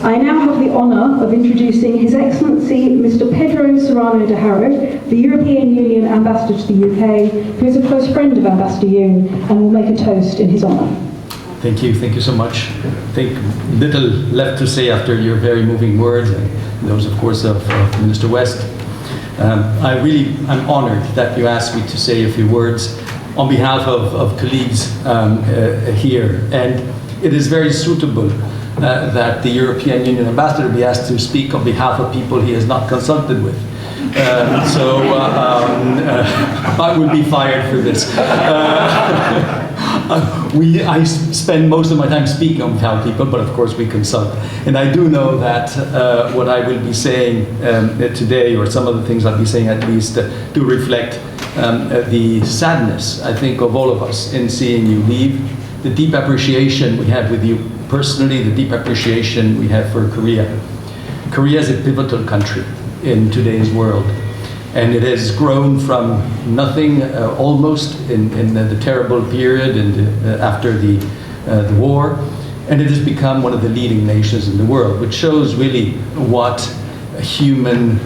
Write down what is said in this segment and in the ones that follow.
I now have the honour of introducing His Excellency Mr. Pedro Serrano de Haro, the European Union Ambassador to the UK, who is a close friend of Ambassador Yoon and will make a toast in his honour. Thank you so much. I think little left to say after your very moving words, and those of course of Minister West. I'm honoured that you asked me to say a few words on behalf of colleagues here, and it is very suitable that the European Union Ambassador be asked to speak on behalf of people he has not consulted with. I will be fired for this. I spend most of my time speaking on behalf of people, but of course we consult. And I do know that what I will be saying today, or some of the things I'll be saying at least, do reflect the sadness, I think, of all of us in seeing you leave, the deep appreciation we have with you personally, the deep appreciation we have for Korea. Korea is a pivotal country in today's world, and it has grown from nothing almost in the terrible period after the war, and it has become one of the leading nations in the world, which shows really what human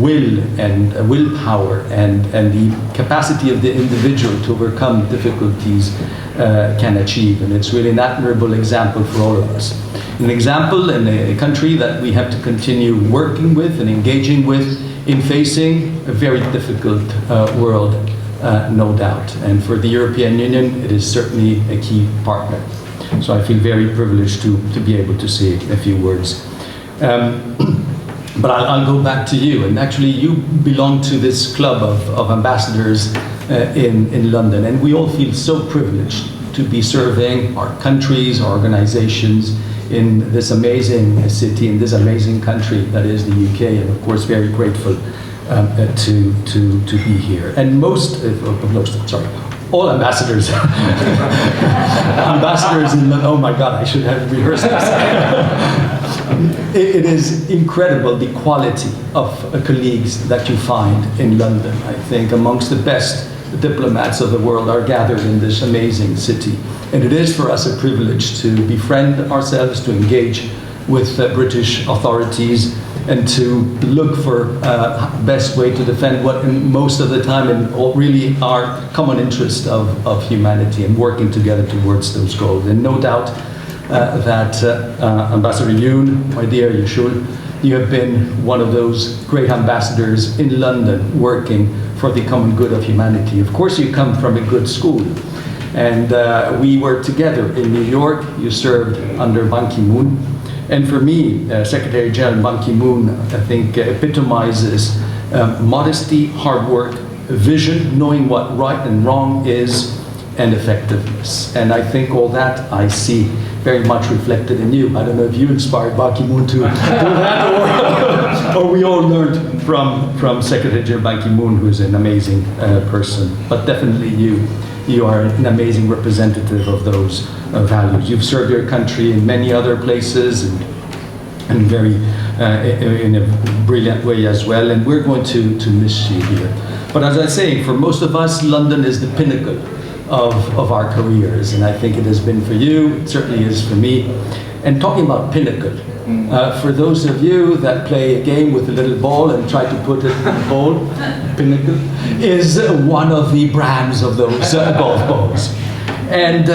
will and willpower and the capacity of the individual to overcome difficulties can achieve. And it's really an admirable example for all of us. An example in a country that we have to continue working with and engaging with in facing a very difficult world, no doubt. And for the European Union, it is certainly a key partner. So I feel very privileged to be able to say a few words. But I'll go back to you, and actually you belong to this club of ambassadors in London, and we all feel so privileged to be serving our countries, our organizations in this amazing city, in this amazing country that is the UK, and of course very grateful to be here. And all ambassadors, ambassadors in London, oh my God, I should have rehearsed this. It is incredible the quality of colleagues that you find in London. I think amongst the best diplomats of the world are gathered in this amazing city. And it is for us a privilege to befriend ourselves, to engage with British authorities, and to look for best way to defend what most of the time in all really our common interest of humanity, and working together towards those goals. And no doubt that Ambassador Yoon, my dear Yeshul, you have been one of those great ambassadors in London working for the common good of humanity. Of course, you come from a good school, and we were together in New York. You served under Ban Ki-moon, and for me, Secretary General Ban Ki-moon, I think, epitomizes modesty, hard work, vision, knowing what right and wrong is, and effectiveness. And I think all that I see very much reflected in you. I don't know if you inspired Ban Ki-moon to do that, or we all learned from Secretary General Ban Ki-moon, who is an amazing person. But definitely you are an amazing representative of those values. You've served your country in many other places, and very in a brilliant way as well. And we're going to miss you here. But as I say, for most of us, London is the pinnacle of our careers, and I think it has been for you, it certainly is for me. And talking about pinnacle, for those of you that play a game with a little ball and try to put it in the bowl, pinnacle is one of the brands of those golf balls. And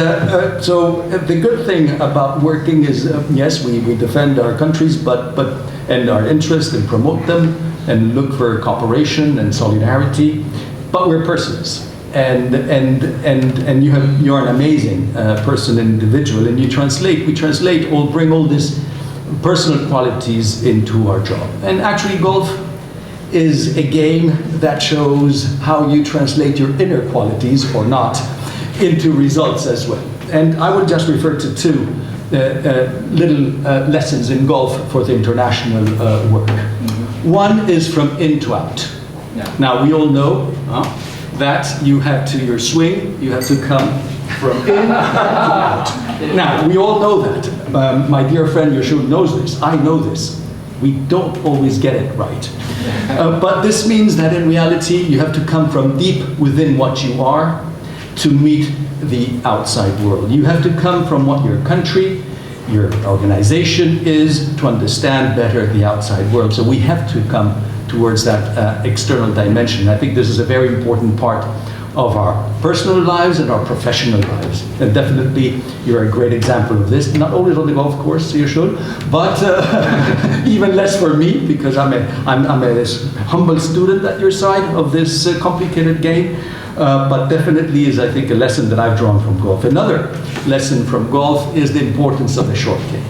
so the good thing about working is, yes, we defend our countries, and our interests, and promote them, and look for cooperation and solidarity, but we're persons. And you're an amazing person and individual, and we bring all these personal qualities into our job. And actually golf is a game that shows how you translate your inner qualities, or not, into results as well. And I would just refer to two little lessons in golf for the international work. Mm-hmm. One is from in to out. Yeah. Now we all know that you have to your swing, you have to come from in to out. Now we all know that. My dear friend Yeshua knows this. I know this. We don't always get it right. But this means that in reality you have to come from deep within what you are to meet the outside world. You have to come from what your country your organization is, to understand better the outside world. So we have to come towards that external dimension. I think this is a very important part of our personal lives and our professional lives. And definitely, you're a great example of this. Not only on the golf course, you should, but even less for me, because I'm a humble student at your side of this complicated game. But definitely is, I think, a lesson that I've drawn from golf. Another lesson from golf is the importance of the short game.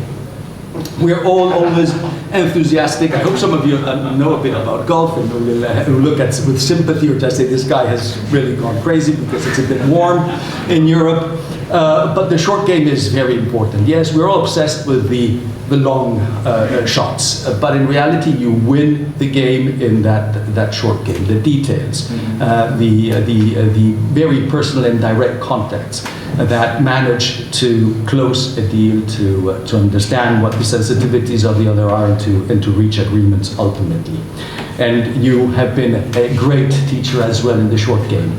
We're all always enthusiastic. I hope some of you know a bit about golf and will look at with sympathy or just say this guy has really gone crazy because it's a bit warm in Europe. But the short game is very important. Yes, we're all obsessed with the long shots, but in reality, you win the game in that short game. The details, the very personal and direct contacts that manage to close a deal, to understand what the sensitivities of the other are, and to reach agreements ultimately. And you have been a great teacher as well in the short game.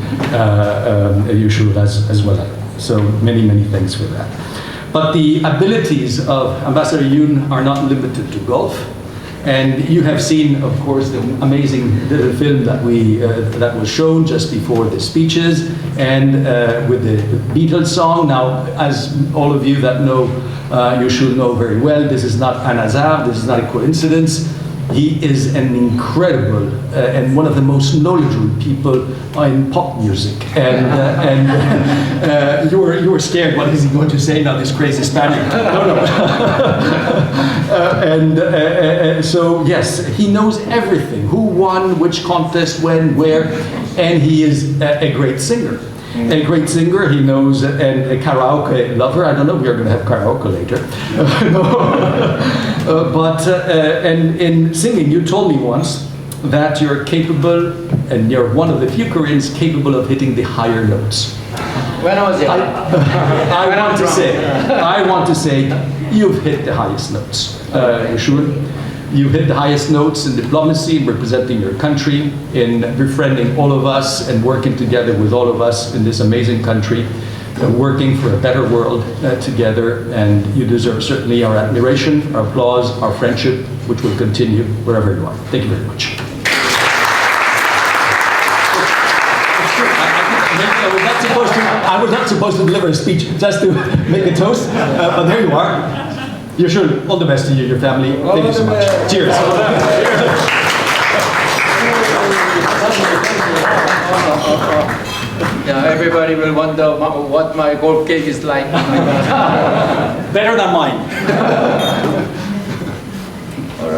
You should as well. So many thanks for that. But the abilities of Ambassador Yoon are not limited to golf. And you have seen, of course, the amazing little film that that was shown just before the speeches, and with the Beatles song. Now, as all of you that know, you should know very well, this is not an hasard, this is not a coincidence. He is an incredible and one of the most knowledgeable people in pop music. And you were scared. What is he going to say now? This crazy Spaniard? No. So yes, he knows everything: who won, which contest, when, where, and he is a great singer. A great singer, he knows, and a karaoke lover. I don't know if we are going to have karaoke later. And in singing, you told me once that you're capable, and you're one of the few Koreans capable of hitting the higher notes. When I was young. I want to say, you've hit the highest notes. You sure? You hit the highest notes in diplomacy, in representing your country, in befriending all of us and working together with all of us in this amazing country, working for a better world together. And you deserve certainly our admiration, our applause, our friendship, which will continue wherever you are. Thank you very much. I was not supposed to deliver a speech just to make a toast, but there you are. You should. All the best to you, your family. Thank you so much. Cheers. Yeah, everybody will wonder what my golf game is like. Better than mine.